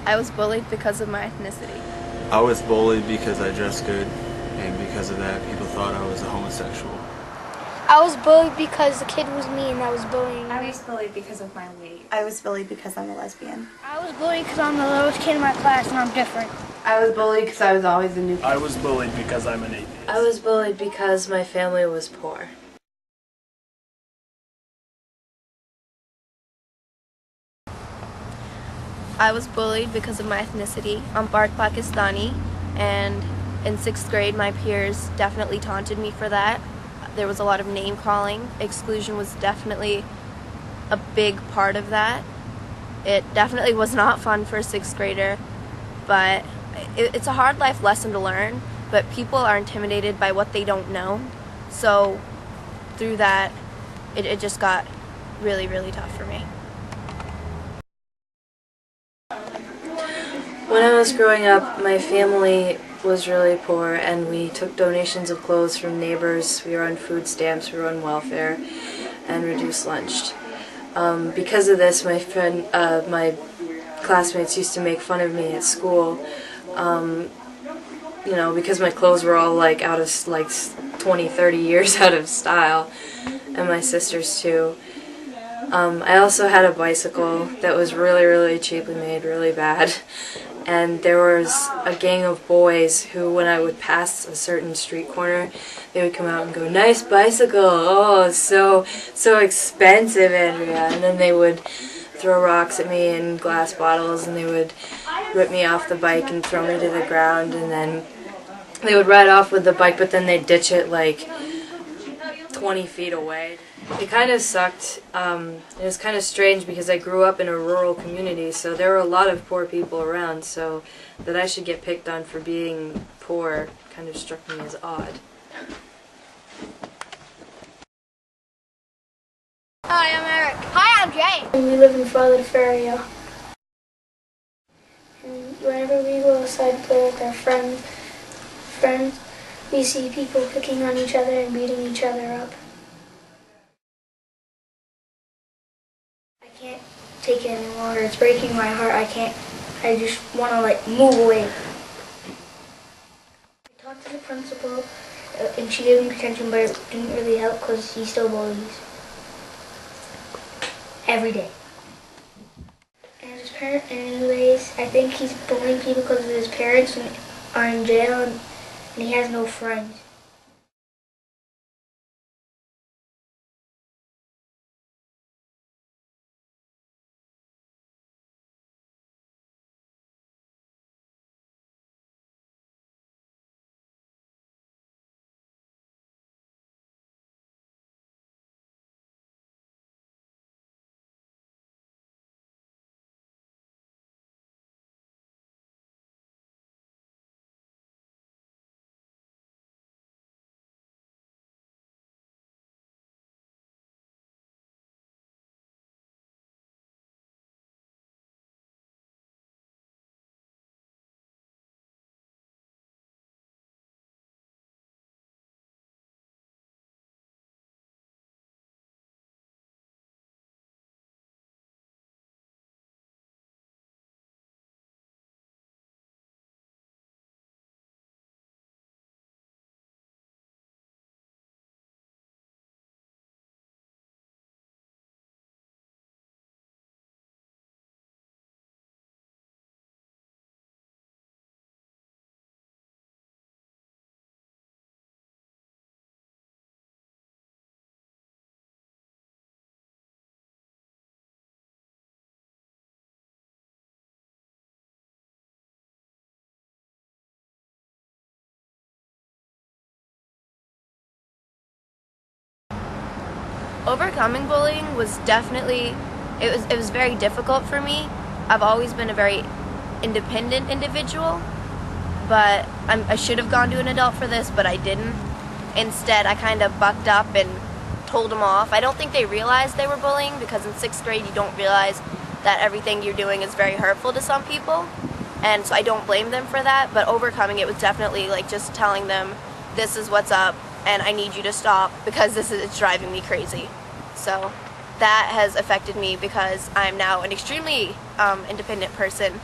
I was bullied because of my ethnicity. I was bullied because I dressed good, and because of that, people thought I was a homosexual. I was bullied because the kid was me and I was bullying. I was bullied because of my weight. I was bullied because I'm a lesbian. I was bullied because I'm the lowest kid in my class and I'm different. I was bullied because I was always the new kid. I was bullied because I'm an atheist. I was bullied because my family was poor. I was bullied because of my ethnicity. I'm part Pakistani, and in 6th grade my peers definitely taunted me for that. There was a lot of name calling. Exclusion was definitely a big part of that. It definitely was not fun for a 6th grader, but it's a hard life lesson to learn, but people are intimidated by what they don't know. So through that, it just got really, really tough for me. When I was growing up, my family was really poor and we took donations of clothes from neighbors. We were on food stamps, we were on welfare, and reduced lunch. Because of this, my classmates used to make fun of me at school. You know, because my clothes were all like 20, 30 years out of style, and my sisters too. I also had a bicycle that was really, really cheaply made, really bad. And there was a gang of boys who, when I would pass a certain street corner, they would come out and go, "Nice bicycle, oh, it's so expensive, Andrea." And then they would throw rocks at me and glass bottles, and they would rip me off the bike and throw me to the ground, and then they would ride off with the bike, but then they'd ditch it like 20 feet away. It kind of sucked. It was kind of strange because I grew up in a rural community, so there were a lot of poor people around, so that I should get picked on for being poor kind of struck me as odd. Hi, I'm Eric. Hi, I'm Jay. And we live in Philadelphia area. And whenever we go outside and play with our friends, we see people picking on each other and beating each other up. I can't take it anymore. It's breaking my heart. I just want to move away. I talked to the principal and she gave him detention, but it didn't really help because he still bullies. Every day. And his parents, anyways, I think he's bullying people because his parents are in jail and he has no friends. Overcoming bullying was definitely, it was very difficult for me. I've always been a very independent individual, but I should have gone to an adult for this, but I didn't. Instead, I kind of bucked up and told them off. I don't think they realized they were bullying, because in 6th grade you don't realize that everything you're doing is very hurtful to some people, and so I don't blame them for that. But overcoming it was definitely just telling them, this is what's up and I need you to stop because it's driving me crazy. So that has affected me because I'm now an extremely independent person,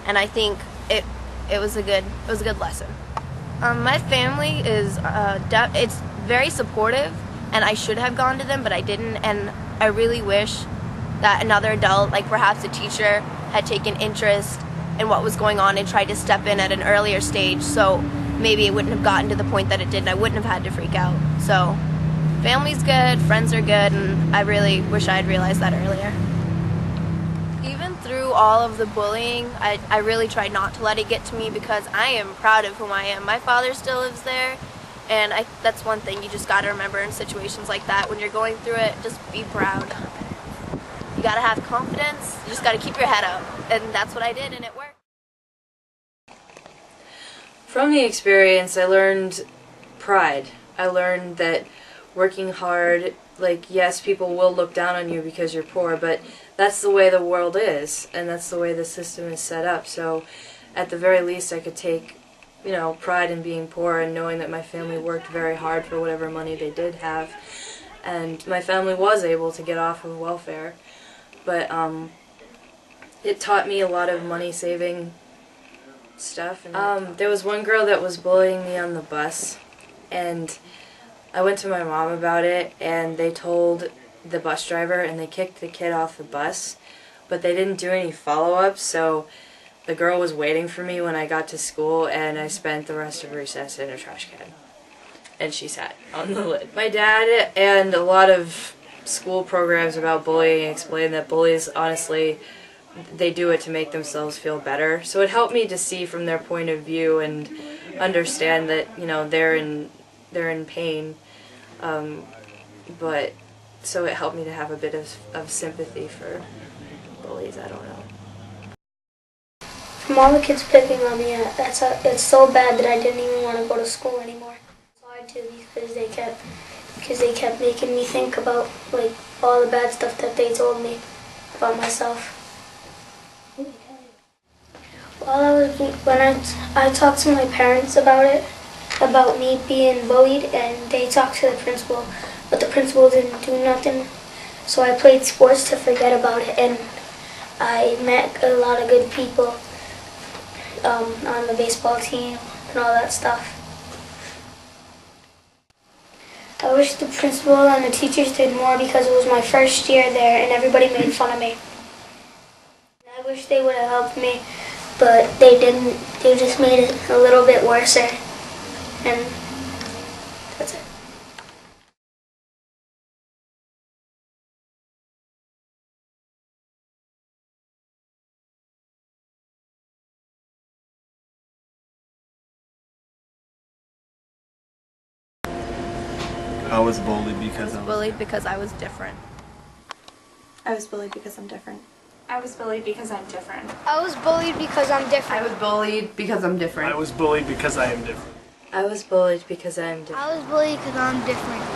and I think it was a good lesson. My family is it's very supportive, and I should have gone to them, but I didn't, and I really wish that another adult, like perhaps a teacher, had taken interest in what was going on and tried to step in at an earlier stage, so maybe it wouldn't have gotten to the point that it did and I wouldn't have had to freak out. So family's good, friends are good, and I really wish I had realized that earlier. Even through all of the bullying, I really tried not to let it get to me because I am proud of who I am. My father still lives there, and that's one thing you just got to remember in situations like that. When you're going through it, just be proud. You got to have confidence, you just got to keep your head up, and that's what I did, and it worked. From the experience, I learned pride. I learned that working hard, like, yes, people will look down on you because you're poor, but that's the way the world is, and that's the way the system is set up. So at the very least, I could take, pride in being poor and knowing that my family worked very hard for whatever money they did have, and my family was able to get off of welfare. But it taught me a lot of money-saving stuff. And there was one girl that was bullying me on the bus, and I went to my mom about it, and they told the bus driver, and they kicked the kid off the bus, but they didn't do any follow-up, so the girl was waiting for me when I got to school, and I spent the rest of recess in a trash can. And she sat on the lid. My dad and a lot of school programs about bullying explain that bullies, honestly, they do it to make themselves feel better. So it helped me to see from their point of view and understand that, they're in pain. But so it helped me to have a bit of sympathy for bullies. I don't know. From all the kids picking on me, it's so bad that I didn't even want to go to school anymore. So I did because they kept making me think about like all the bad stuff that they told me about myself. When I talked to my parents about it, about me being bullied, and they talked to the principal, but the principal didn't do nothing. So I played sports to forget about it, and I met a lot of good people on the baseball team and all that stuff. I wish the principal and the teachers did more because it was my first year there and everybody made fun of me. I wish they would have helped me, but they didn't. They just made it a little bit worse, and that's it. I was bullied because I was bullied because I was different. I was bullied because I'm different. I was bullied because I'm different. I was bullied because I'm different. I was bullied because I'm different. I was bullied because I am different. I was bullied because I'm different. I was bullied because I'm different.